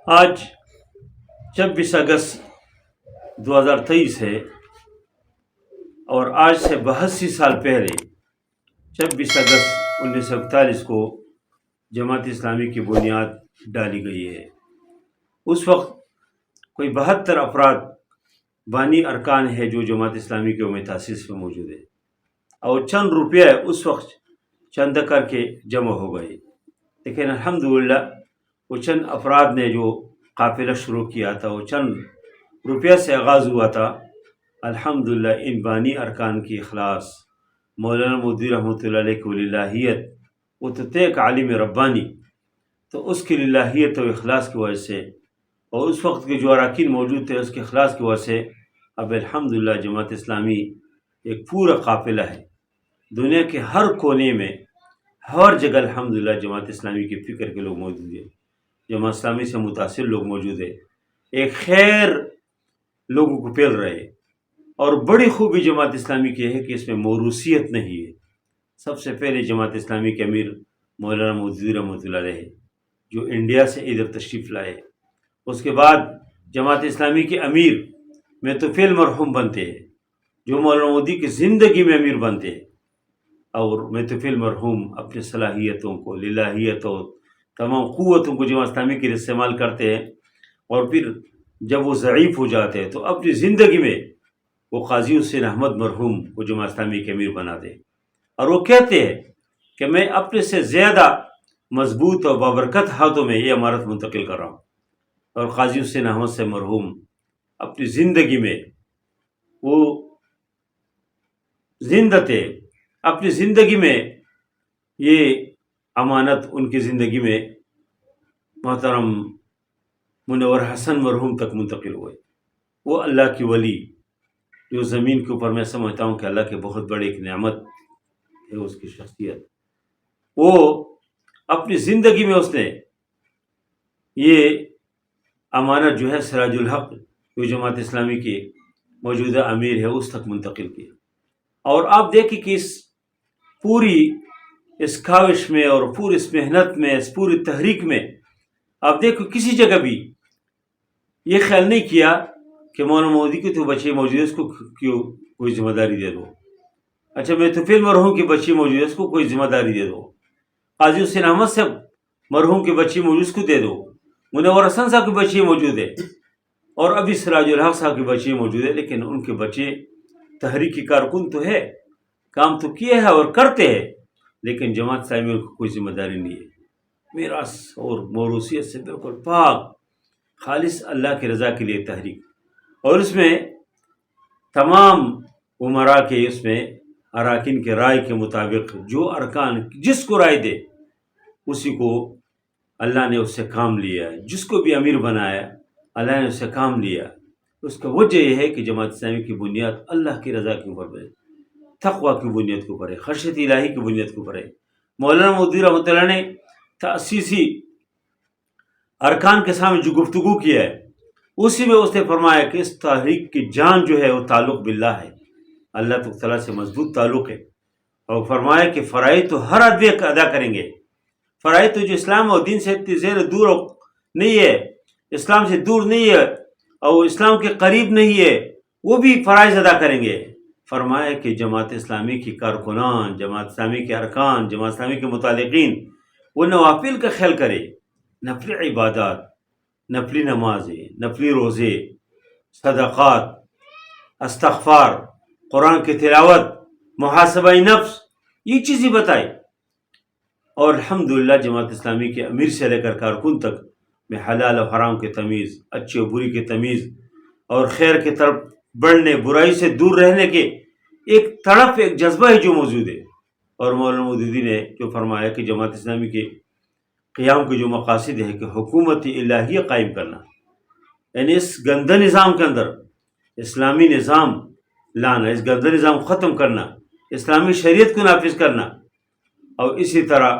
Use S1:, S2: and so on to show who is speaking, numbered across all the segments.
S1: آج 26 اگست 2023 ہے، اور آج سے 82 سال پہلے 26 اگست 1941 کو جماعت اسلامی کی بنیاد ڈالی گئی ہے۔ اس وقت کوئی 72 افراد بانی ارکان ہے جو جماعت اسلامی کے یوم تاسیس میں موجود ہے، اور چند روپیہ اس وقت چندہ کر کے جمع ہو گئے، لیکن الحمدللہ وہ چند افراد نے جو قافلہ شروع کیا تھا، وہ چند روپیہ سے آغاز ہوا تھا۔ الحمدللہ ان بانی ارکان کی اخلاص، مولانا مودودی رحمۃ اللہ علیہ کی للہیت، وہ تو ایک عالم ربانی، تو اس کی للہیت و اخلاص کی وجہ سے، اور اس وقت کے جو اراکین موجود تھے اس کے اخلاص کی وجہ سے اب الحمدللہ جماعت اسلامی ایک پورا قافلہ ہے۔ دنیا کے ہر کونے میں، ہر جگہ الحمدللہ جماعت اسلامی کے فکر کے لوگ موجود ہیں، جماعت اسلامی سے متاثر لوگ موجود ہیں، ایک خیر لوگوں کو پھیل رہے ہیں۔ اور بڑی خوبی جماعت اسلامی کی ہے کہ اس میں موروثیت نہیں ہے۔ سب سے پہلے جماعت اسلامی کے امیر مولانا مودودی رحمۃ اللہ علیہ جو انڈیا سے ادھر تشریف لائے، اس کے بعد جماعت اسلامی کے امیر میتوفیل مرحوم بنتے ہیں، جو مولانا مودودی کی زندگی میں امیر بنتے ہیں، اور میتوفیل مرحوم اپنی صلاحیتوں کو، للہیتوں، تمام قوتوں کو جماعت اسلامی کے لیے استعمال کرتے ہیں، اور پھر جب وہ ضعیف ہو جاتے ہیں تو اپنی زندگی میں وہ قاضی حسین احمد مرحوم کو جماعت اسلامی کے امیر بنا دے، اور وہ کہتے ہیں کہ میں اپنے سے زیادہ مضبوط اور بابرکت ہاتھوں میں یہ امارت منتقل کر رہا ہوں۔ اور قاضی حسین احمد سے مرحوم اپنی زندگی میں وہ زندہ تھے، اپنی زندگی میں یہ امانت ان کی زندگی میں محترم منور حسن مرحوم تک منتقل ہوئے۔ وہ اللہ کی ولی جو زمین کے اوپر، میں سمجھتا ہوں کہ اللہ کے بہت بڑی ایک نعمت ہے اس کی شخصیت، وہ اپنی زندگی میں اس نے یہ امانت جو ہے سراج الحق جو جماعت اسلامی کے موجودہ امیر ہے اس تک منتقل کی۔ اور آپ دیکھیں کہ اس کاوش میں اور پوری اس محنت میں، اس پوری تحریک میں، آپ دیکھو کسی جگہ بھی یہ خیال نہیں کیا کہ مولانا مودودی کے تو بچے موجود ہے، اس کو کیوں کوئی ذمہ داری دے دو۔ اچھا میتوفیل مرحوم کی بچی موجود ہے، اس کو کوئی ذمہ داری دے دو۔ قاضی حسین احمد صاحب مرحوم کی بچی موجود، اس کو دے دو۔ منور حسن صاحب کی بچی موجود ہے، اور ابھی سراج الحق صاحب کی بچی موجود ہے، لیکن ان کے بچے تحریکی کارکن تو ہے، کام تو کیے ہیں اور کرتے ہیں، لیکن جماعت اسلامی کو کوئی ذمہ داری نہیں ہے۔ میراث اور موروثیت سے بالکل پاک، خالص اللہ کی رضا کے لیے تحریک، اور اس میں تمام عمراء کے، اس میں اراکین کے رائے کے مطابق جو ارکان جس کو رائے دے اسی کو اللہ نے اس سے کام لیا ہے، جس کو بھی امیر بنایا اللہ نے اس سے کام لیا۔ اس کا وجہ یہ ہے کہ جماعت اسلامی کی بنیاد اللہ کی رضا کے اوپر ہے، تقوی کی بنیاد کے اوپر ہے، خشیت الہی کی بنیاد کے اوپر ہے۔ مولانا مودودی رحمۃ اللہ نے تأسیسی ارکان کے سامنے جو گفتگو کیا ہے، اسی میں اس نے فرمایا کہ اس تحریک کی جان جو ہے وہ تعلق باللہ ہے، اللہ تعالیٰ سے مضبوط تعلق ہے، اور فرمایا کہ فرائض تو ہر آدمی ادا کریں گے، فرائض تو جو اسلام اور دین سے اتنی زیر دور نہیں ہے، اسلام سے دور نہیں ہے اور اسلام کے قریب نہیں ہے، وہ بھی فرائض ادا کریں گے۔ فرمایا کہ جماعت اسلامی کی کارکنان، جماعت اسلامی کے ارکان، جماعت اسلامی کے متعلقین وہ نوافل کا خیال کرے، نفلی عبادات، نفلی نمازیں، نفلی روزے، صدقات، استغفار، قرآن کی تلاوت، محاسبہ نفس، یہ چیزیں بتائی۔ اور الحمدللہ جماعت اسلامی کے امیر سے لے کر کارکن تک میں حلال و حرام کی تمیز، اچھی و بری کی تمیز، اور خیر کی طرف بڑھنے، برائی سے دور رہنے کے ایک تڑپ، ایک جذبہ ہے جو موجود ہے۔ اور مولانا مودودی نے جو فرمایا کہ جماعت اسلامی کے قیام کے جو مقاصد ہے کہ حکومت الہیہ قائم کرنا، یعنی اس گندہ نظام کے اندر اسلامی نظام لانا، اس گندہ نظام ختم کرنا، اسلامی شریعت کو نافذ کرنا، اور اسی طرح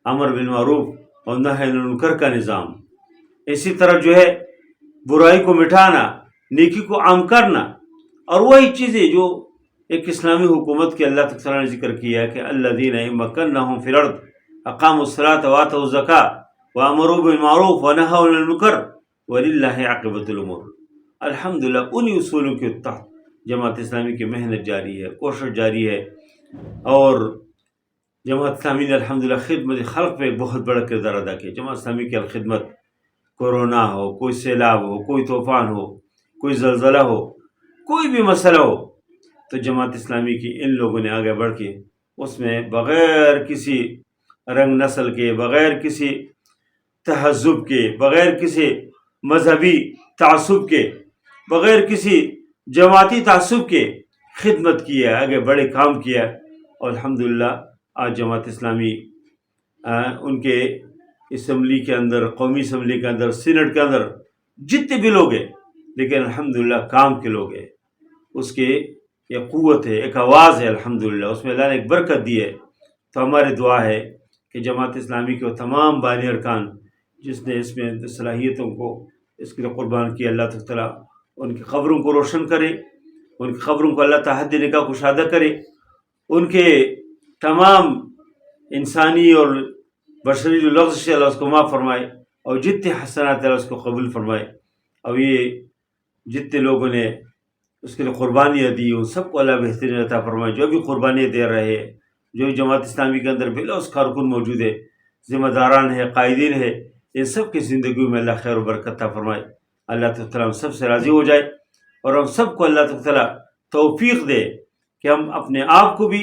S1: امر بالمعروف اور نہی عن المنکر کا نظام، اسی طرح جو ہے برائی کو مٹانا، نیکی کو عام کرنا، اور وہی چیزیں جو ایک اسلامی حکومت کی اللہ تعالیٰ نے ذکر کیا ہے کہ الذین ان مکناہم فی الارض اقاموا الصلاۃ وآتوا الزکاۃ وامروا بالمعروف ونہوا عن المنکر وَلِلَّهِ عَاقِبَةُ الْأُمُورِ۔ الحمدللہ انہی اصولوں کے تحت جماعت اسلامی کی محنت جاری ہے، کوشش جاری ہے، اور جماعت اسلامی نے الحمدللہ خدمت خلق پہ ایک بہت بڑا کردار ادا کیا۔ جماعت اسلامی کی الخدمت، کورونا ہو، کوئی سیلاب ہو، کوئی طوفان ہو، کوئی زلزلہ ہو، کوئی بھی مسئلہ ہو، تو جماعت اسلامی کی ان لوگوں نے آگے بڑھ کے اس میں بغیر کسی رنگ نسل کے، بغیر کسی تہذب کے، بغیر کسی مذہبی تعصب کے، بغیر کسی جماعتی تعصب کے خدمت کی ہے، آگے بڑے کام کیا، اور الحمدللہ آج جماعت اسلامی ان کے اسمبلی کے اندر، قومی اسمبلی کے اندر، سینٹ کے اندر جتنے بھی لوگ ہیں، لیکن الحمدللہ کام کے لوگ ہیں، اس کے ایک قوت ہے، ایک آواز ہے، الحمدللہ اس میں اللہ نے ایک برکت دی ہے۔ تو ہماری دعا ہے کہ جماعت اسلامی کے وہ تمام بانی ارکان جس نے اس میں صلاحیتوں کو اس کے لیے قربان کیا، اللہ تعالیٰ ان کی قبروں کو روشن کرے، ان کی قبروں کو اللہ تعالیٰ حد نکاح کشادہ کرے، ان کے تمام انسانی اور بشری جو لفظ سے اللہ اس کو معاف فرمائے، اور جتنے حسنات اللہ اس کو قبول فرمائے، اور یہ جتنے لوگوں نے اس کے لیے قربانیاں دی ان سب کو اللہ بہترین عطا فرمائے۔ جو بھی قربانیاں دے رہے ہیں، جو جماعت اسلامی کے اندر بلا کارکن موجود ہے، ذمہ داران ہے، قائدین ہے، ان سب کی زندگیوں میں اللہ خیر و برکت عطا فرمائے۔ اللہ تعالیٰ ہم سب سے راضی ہو جائے، اور ہم سب کو اللہ تعالیٰ توفیق دے کہ ہم اپنے آپ کو بھی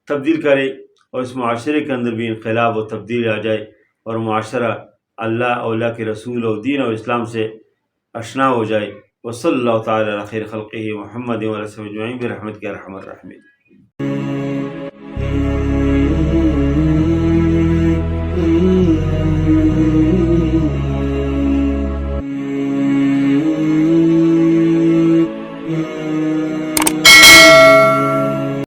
S1: تبدیل کریں، اور اس معاشرے کے اندر بھی انقلاب و تبدیلی آ جائے، اور معاشرہ اللہ اور اللہ کے رسول اور دین اور اسلام سے اشنا ہو جائے۔ وصلی اللہ تعالیٰ علی خیر خلقہ محمد و علیہ وسلم اجمعین برحمتک یا ارحم الراحمین۔